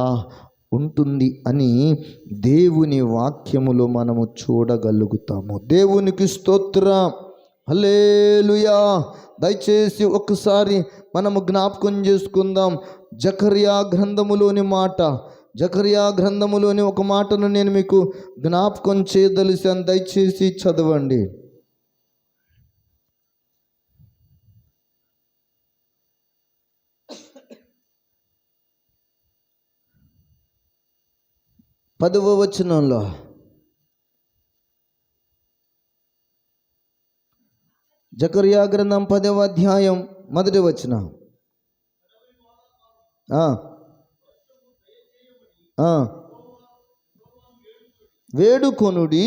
ఉంటుంది అని దేవుని వాక్యములో మనము చూడగలుగుతాము. దేవునికి స్తోత్రం. హల్లెలూయా. దయచేసి ఒక్కసారి మనము జ్ఞాపకం చేసుకుందాం. జకర్యా గ్రంథములోని మాట, జకర్యా గ్రంథములోని ఒక మాటను నేను మీకు జ్ఞాపకం చేయదలిసాను. దయచేసి చదవండి. పదవ వచనంలో, జకర్యా గ్రంథం 10వ అధ్యాయం 1వ వచనం. వేడుకొనుడి,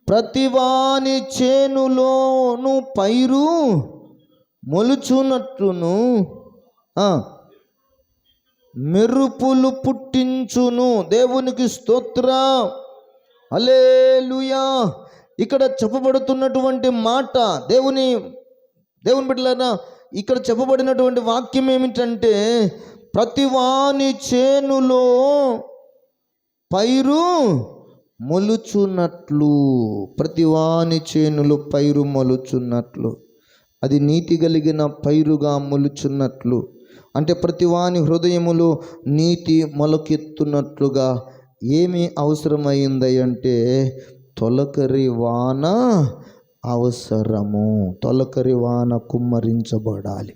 ప్రతివాని చేనులోను పైరు మొలుచునట్లును మెరుపులు పుట్టించును. దేవునికి స్తోత్రం. హల్లెలూయా. ఇక్కడ చెప్పబడుతున్నటువంటి మాట, దేవుని బిడ్డలారా, ఇక్కడ చెప్పబడినటువంటి వాక్యం ఏమిటంటే, ప్రతివాని చేనులో పైరు మొలుచున్నట్లు, ప్రతివాని చేనులో పైరు మొలుచున్నట్లు, అది నీతి కలిగిన పైరుగా మొలుచున్నట్లు, అంటే ప్రతివాని హృదయములో నీతి మొలకెత్తున్నట్లుగా ఏమి అవసరమైంది అంటే తొలకరి వాన అవసరము. తొలకరి వాన కుమ్మరించబడాలి.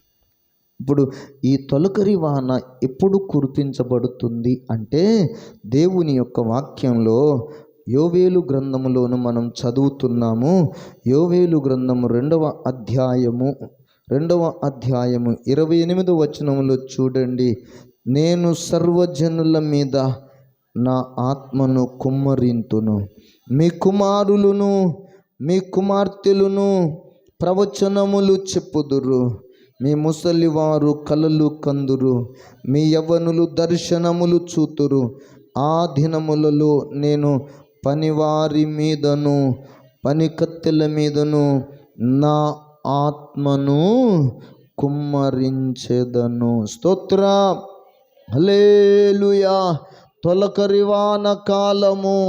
ఇప్పుడు ఈ తొలకరి వాన ఎప్పుడు కురిపించబడుతుంది అంటే దేవుని యొక్క వాక్యంలో యోవేలు గ్రంథములోను మనం చదువుతున్నాము. యోవేలు గ్రంథము 2వ అధ్యాయము 28వ వచనములో చూడండి. నేను సర్వజనుల మీద నా ఆత్మను కుమ్మరింతును, మీ కుమారులను మీ కుమార్తెలను ప్రవచనములు చెప్పుదురు, మీ ముసలివారు కలలు కందురు, మీ యవ్వనులు దర్శనములు చూతురు. ఆ దినములలో నేను పనివారి మీదను పనికత్తెల మీదను నా ఆత్మను కుమ్మరించెదను. స్తోత్ర, హల్లెలూయా. తొలకరి వాన కాలము,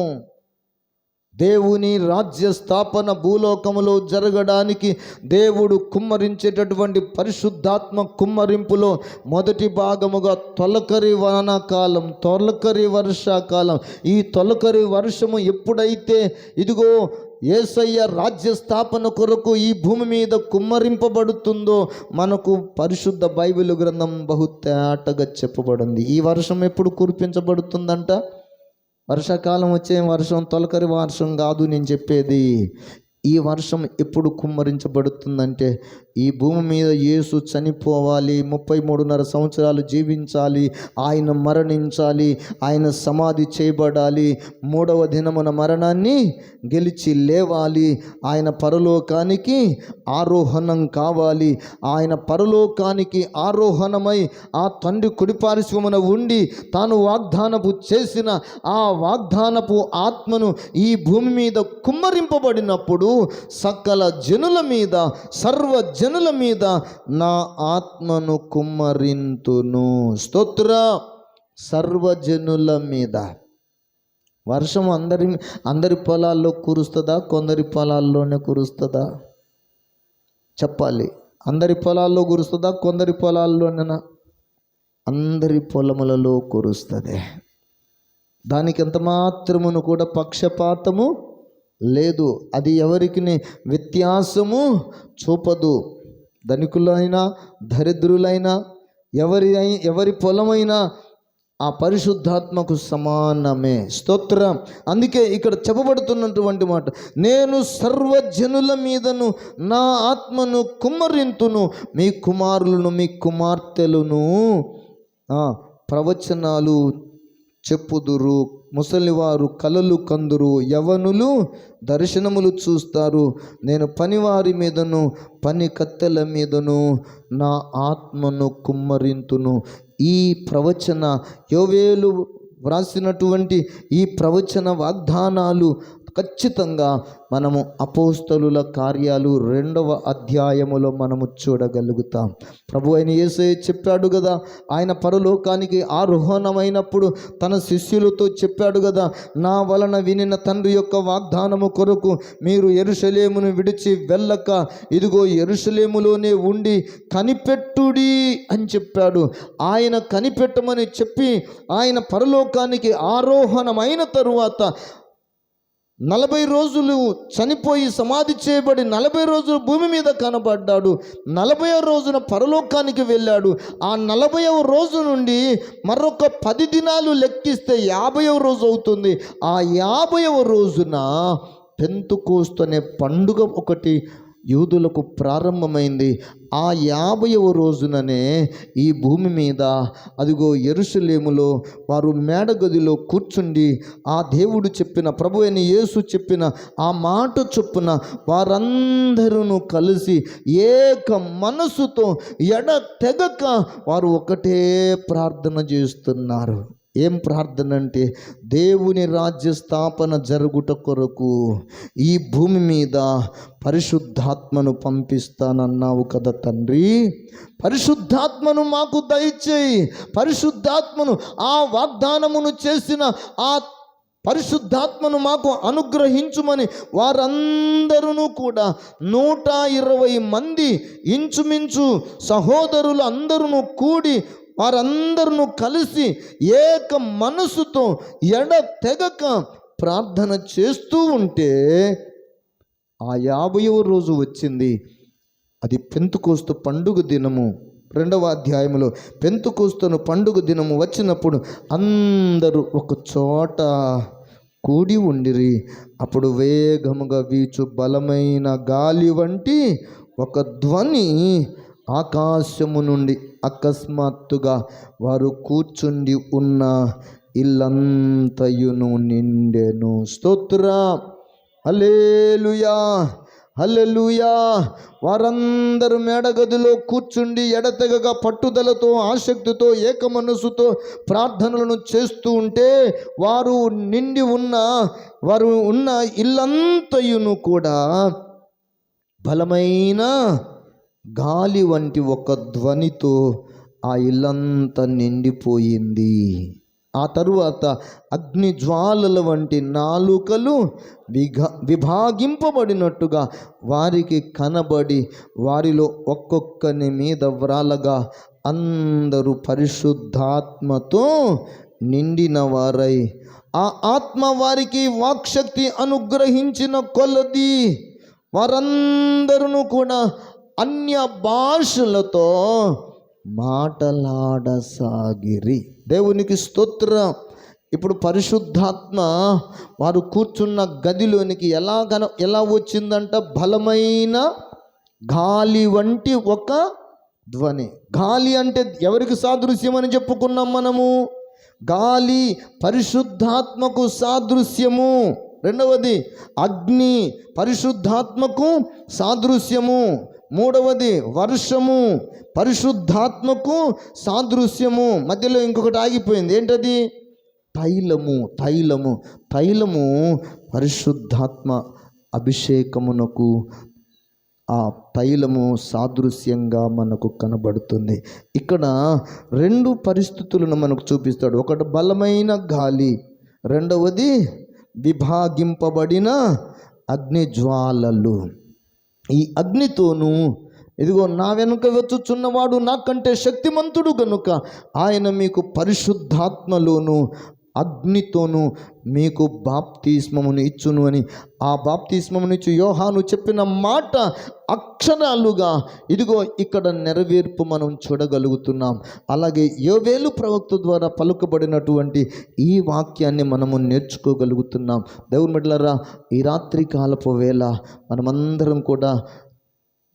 దేవుని రాజ్య స్థాపన భూలోకములో జరగడానికి దేవుడు కుమ్మరించేటటువంటి పరిశుద్ధాత్మ కుమ్మరింపులో మొదటి భాగముగా తొలకరి వానాకాలం, తొలకరి వర్షాకాలం. ఈ తొలకరి వర్షము ఎప్పుడైతే ఇదిగో యేసయ్య రాజ్య స్థాపన కొరకు ఈ భూమి మీద కుమ్మరింపబడుతుందో మనకు పరిశుద్ధ బైబిల్ గ్రంథం బహు తేటగా చెప్పబడింది. ఈ వర్షం ఎప్పుడు కురిపించబడుతుందంట? వర్షాకాలం వచ్చే వర్షం తొలకరి వర్షం కాదు నేను చెప్పేది. ఈ వర్షం ఎప్పుడు కుమ్మరించబడుతుందంటే ఈ భూమి మీద యేసు చనిపోవాలి, 33.5 సంవత్సరాలు జీవించాలి, ఆయన మరణించాలి, ఆయన సమాధి చేయబడాలి, 3వ దినమున మరణాన్ని గెలిచి లేవాలి, ఆయన పరలోకానికి ఆరోహణం కావాలి. ఆయన పరలోకానికి ఆరోహణమై ఆ తండ్రి కుడిపార్శ్వమున ఉండి తాను వాగ్దానపు చేసిన ఆ వాగ్దానపు ఆత్మను ఈ భూమి మీద కుమ్మరింపబడినప్పుడు సకల జనుల మీద, సర్వ జనుల మీద నా ఆత్మను కుమ్మరింతును. స్తోత్ర, సర్వజనుల మీద. వర్షం అందరి పొలాల్లో కురుస్తుందా? కొందరి పొలాల్లోనే కురుస్తుందా? చెప్పాలి. అందరి పొలాల్లో కురుస్తుందా? కొందరి పొలాల్లోనేనా? అందరి పొలములలో కురుస్తుంది. దానికి ఎంత మాత్రమును కూడా పక్షపాతము లేదు. అది ఎవరికి వ్యత్యాసము చూపదు. ధనికులైనా దరిద్రులైనా ఎవరి పొలమైనా ఆ పరిశుద్ధాత్మకు సమానమే. స్తోత్రం. అందుకే ఇక్కడ చెప్పబడుతున్నటువంటి మాట, నేను సర్వజనుల మీదను నా ఆత్మను కుమ్మరింతును, మీ కుమారులను మీ కుమార్తెలను ప్రవచనాలు చెప్పుదురు, ముసలివారు కలలు కందురు, యవనులు దర్శనములు చూస్తారు. నేను పనివారి మీదను పని కత్తెల మీదను నా ఆత్మను కుమ్మరింతును. ఈ ప్రవచన యోవేలు వ్రాసినటువంటి ఈ ప్రవచన వాగ్దానాలు ఖచ్చితంగా మనము అపోస్తలుల కార్యాలు 2వ అధ్యాయములో మనము చూడగలుగుతాం. ప్రభు అయిన యేసయ్య చెప్పాడు కదా, ఆయన పరలోకానికి ఆరోహణమైనప్పుడు తన శిష్యులతో చెప్పాడు కదా, నా వలన వినిన తండ్రి యొక్క వాగ్దానము కొరకు మీరు యెరూషలేమును విడిచి వెళ్ళక ఇదిగో యెరూషలేములోనే ఉండి కనిపెట్టుడి అని చెప్పాడు. ఆయన కనిపెట్టమని చెప్పి ఆయన పరలోకానికి ఆరోహణమైన తరువాత 40 రోజులు చనిపోయి సమాధి చేయబడి 40 రోజులు భూమి మీద కనబడ్డాడు. 40వ రోజున పరలోకానికి వెళ్ళాడు. ఆ 40వ రోజు నుండి మరొక 10 దినాలు లెక్కిస్తే 50వ రోజు అవుతుంది. ఆ 50వ రోజున పెంతెకోస్తు అనే పండుగ ఒకటి యూదులకు ప్రారంభమైంది. ఆ 50వ రోజుననే ఈ భూమి మీద అదిగో యెరూషలేములో వారు మేడగదిలో కూర్చుండి ఆ దేవుడు చెప్పిన, ప్రభు అయిన యేసు చెప్పిన ఆ మాట చొప్పున వారందరూ కలిసి ఏక మనసుతో ఎడతెగక వారు ఒకటే ప్రార్థన చేస్తున్నారు. ఏం ప్రార్థన అంటే, దేవుని రాజ్య స్థాపన జరుగుట కొరకు ఈ భూమి మీద పరిశుద్ధాత్మను పంపిస్తానన్నావు కదా తండ్రి, పరిశుద్ధాత్మను మాకు దయచేయి. పరిశుద్ధాత్మను, ఆ వాగ్దానమును చేసిన ఆ పరిశుద్ధాత్మను మాకు అనుగ్రహించుమని వారందరూ కూడా 120 మంది ఇంచుమించు సహోదరులు అందరూ కూడి వారందరూ కలిసి ఏక మనసుతో ఎడతెగక ప్రార్థన చేస్తూ ఉంటే ఆ 50వ రోజు వచ్చింది. అది పెంతెకోస్తు పండుగ దినము. 2వ అధ్యాయంలో పెంతెకోస్తు పండుగ దినము వచ్చినప్పుడు అందరూ ఒక చోట కూడి ఉండిరి. అప్పుడు వేగముగా వీచు బలమైన గాలి వంటి ఒక ధ్వని ఆకాశము నుండి అకస్మాత్తుగా వారు కూర్చుండి ఉన్న ఇల్లంతయును నిండెను. స్తోత్ర, హల్లెలూయా, హల్లెలూయా. వారందరూ మేడగదిలో కూర్చుండి ఎడతెగక పట్టుదలతో, ఆసక్తితో, ఏక మనస్సుతో ప్రార్థనలను చేస్తూ ఉంటే వారు ఉన్న ఇల్లంతయును కూడా బలమైన గాలి వంటి ఒక ధ్వనితో ఆ ఇల్లంతా నిండిపోయింది. ఆ తరువాత అగ్ని జ్వాలల వంటి నాలుకలు విభాగింపబడినట్టుగా వారికి కనబడి వారిలో ఒక్కొక్కని మీద వ్రాలగా అందరూ పరిశుద్ధాత్మతో నిండిన వారై ఆ ఆత్మ వారికి వాక్శక్తి అనుగ్రహించిన కొలది వారందరూ కూడా అన్య భాషలతో మాటలాడసాగిరి. దేవునికి స్తోత్రం. ఇప్పుడు పరిశుద్ధాత్మ వారు కూర్చున్న గదిలోనికి ఎలా వచ్చిందంట? బలమైన గాలి వంటి ఒక ధ్వని. గాలి అంటే ఎవరికి సాదృశ్యం అని చెప్పుకున్నాం మనము? గాలి పరిశుద్ధాత్మకు సాదృశ్యము. రెండవది అగ్ని పరిశుద్ధాత్మకు సాదృశ్యము. మూడవది వర్షము పరిశుద్ధాత్మకు సాదృశ్యము. మధ్యలో ఇంకొకటి ఆగిపోయింది. ఏంటది? తైలము పరిశుద్ధాత్మ అభిషేకమునకు ఆ తైలము సాదృశ్యంగా మనకు కనబడుతుంది. ఇక్కడ రెండు పరిస్థితులను మనకు చూపిస్తాడు. ఒకటి బలమైన గాలి, రెండవది విభాగింపబడిన అగ్ని జ్వాలలు. ఈ అగ్నితోనూ ఇదిగో నా వెనుక వచ్చుచున్నవాడు నాకంటే శక్తిమంతుడు గనుక ఆయన మీకు పరిశుద్ధాత్మలోను అగ్నితోనూ మీకు బాప్తిస్మమును ఇచ్చును అని ఆ బాప్తిస్మమునిచ్చు యోహాను చెప్పిన మాట అక్షరాలుగా ఇదిగో ఇక్కడ నెరవేర్పు మనం చూడగలుగుతున్నాం. అలాగే యోవేలు ప్రవక్త ద్వారా పలుకబడినటువంటి ఈ వాక్యాన్ని మనము నేర్చుకోగలుగుతున్నాం. దేవుని బిడ్డలారా, ఈ రాత్రి కాలపు వేళ మనమందరం కూడా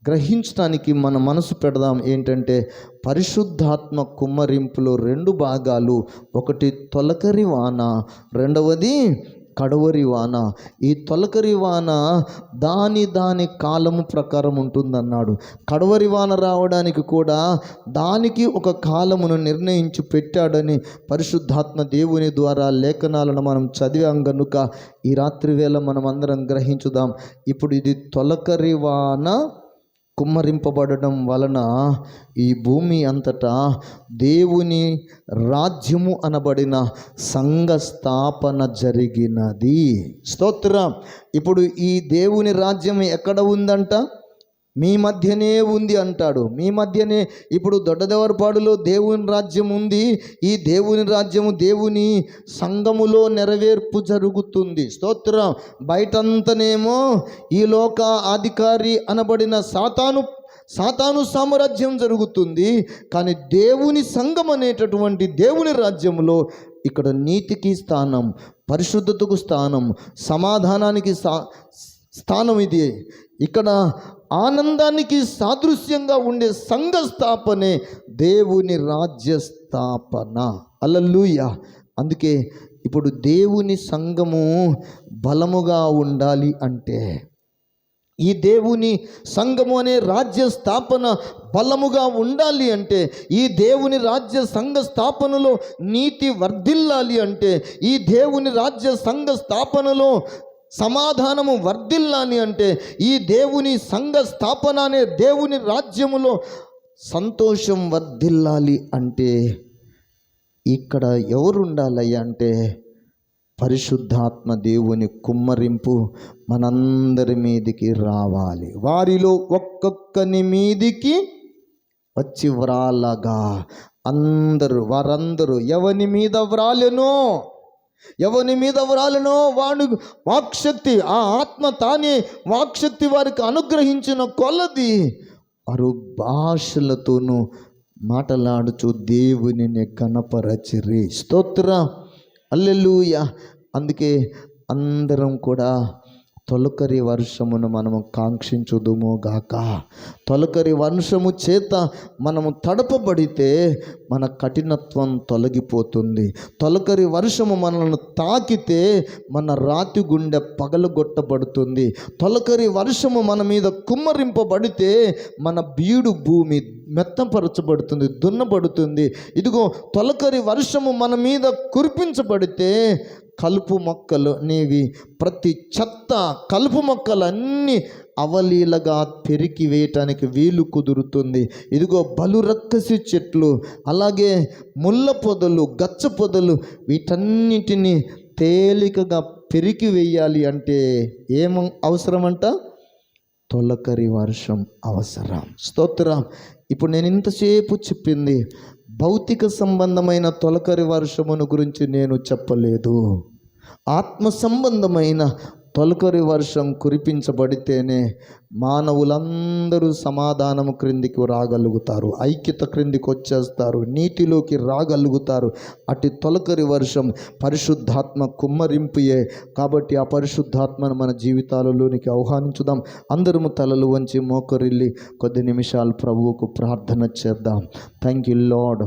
గ్రహించడానికి మన మనసు పెడదాం. ఏంటంటే పరిశుద్ధాత్మ కుమ్మరింపులో రెండు భాగాలు. ఒకటి తొలకరి వాన, రెండవది కడవరి వాన. ఈ తొలకరి వాన దాని కాలము ప్రకారం ఉంటుందన్నాడు. కడవరి వాన రావడానికి కూడా దానికి ఒక కాలమును నిర్ణయించి పెట్టాడని పరిశుద్ధాత్మ దేవుని ద్వారా లేఖనాలను మనం చదివాం గనుక ఈ రాత్రి వేళ మనం అందరం గ్రహించుదాం. ఇప్పుడు ఇది తొలకరి వాన కుమ్మరింపబడడం వలన ఈ భూమి అంతటా దేవుని రాజ్యము అనబడిన సంఘ స్థాపన జరిగినది. స్తోత్రం. ఇప్పుడు ఈ దేవుని రాజ్యం ఎక్కడ ఉందంట? మీ మధ్యనే ఉంది అంటాడు. మీ మధ్యనే ఇప్పుడు దొడ్డదేవరపాడులో దేవుని రాజ్యం ఉంది. ఈ దేవుని రాజ్యము దేవుని సంఘములో నెరవేర్పు జరుగుతుంది. స్తోత్రం. బయటంతనేమో ఈ లోక అధికారి అనబడిన సాతాను సామ్రాజ్యం జరుగుతుంది. కానీ దేవుని సంఘం అనేటటువంటి దేవుని రాజ్యంలో ఇక్కడ నీతికి స్థానం, పరిశుద్ధతకు స్థానం, సమాధానానికి స్థానం. ఇది ఇక్కడ ఆనందానికి సాదృశ్యంగా ఉండే సంఘ స్థాపనే దేవుని రాజ్య స్థాపన. హల్లెలూయా. అందుకే ఇప్పుడు దేవుని సంఘము బలముగా ఉండాలి అంటే, ఈ దేవుని సంఘము అనే రాజ్య స్థాపన బలముగా ఉండాలి అంటే, ఈ దేవుని రాజ్య సంఘ స్థాపనలో నీతి వర్ధిల్లాలి అంటే, ఈ దేవుని రాజ్య సంఘ స్థాపనలో సమాధానము వర్ధిల్లాలి అంటే, ఈ దేవుని సంఘ స్థాపన అనే దేవుని రాజ్యములో సంతోషం వర్ధిల్లాలి అంటే ఇక్కడ ఎవరు ఉండాలయ్యా అంటే పరిశుద్ధాత్మ దేవుని కుమ్మరింపు మనందరి మీదికి రావాలి. వారిలో ఒక్కొక్కని మీదికి వచ్చి వ్రాలగా వారందరూ ఎవని మీద వ్రాలెనో వాడు వాక్శక్తి, ఆ ఆత్మ తానే వాక్శక్తి వారికి అనుగ్రహించిన కొలది వారు భాషలతోనూ మాటలాడుచు దేవునిని కనపరచిరి. స్తోత్రం. హల్లెలూయా. అందుకే అందరం కూడా తొలకరి వర్షమును మనము కాంక్షించుదుము గాక. తొలకరి వర్షము చేత మనము తడపబడితే మన కఠినత్వం తొలగిపోతుంది. తొలకరి వర్షము మనల్ని తాకితే మన రాతి గుండె పగలగొట్టబడుతుంది. తొలకరి వర్షము మన మీద కుమ్మరింపబడితే మన బీడు భూమి మెత్తపరచబడుతుంది, దున్నబడుతుంది. ఇదిగో తొలకరి వర్షము మన మీద కురిపించబడితే కలుపు మొక్కలు నీవి ప్రతి చెత్త కలుపు మొక్కలన్నీ అవలీలగా పెరికి వేయటానికి వీలు కుదురుతుంది. ఇదిగో బలురక్కసి చెట్లు, అలాగే ముళ్ళ పొదలు, గచ్చ పొదలు, వీటన్నిటిని తేలికగా పెరికి వేయాలి అంటే ఏం అవసరమంట? తొలకరి వర్షం అవసరం. స్తోత్రం. ఇప్పుడు నేను ఇంతసేపు చెప్పింది భౌతిక సంబంధమైన తొలకరి వర్షమును గురించి నేను చెప్పలేదు. ఆత్మ సంబంధమైన తొలకరి వర్షం కురిపించబడితేనే మానవులందరూ సమాధానము క్రిందికి రాగలుగుతారు, ఐక్యత క్రిందికి వచ్చేస్తారు, నీటిలోకి రాగలుగుతారు. అటు తొలకరి వర్షం పరిశుద్ధాత్మ కుమ్మరింపుయే. కాబట్టి ఆ పరిశుద్ధాత్మను మన జీవితాలలోనికి ఆహ్వానించుదాం. అందరము తలలు వంచి మోకరిల్లి కొద్ది నిమిషాలు ప్రభువుకు ప్రార్థన చేద్దాం. Thank you lord.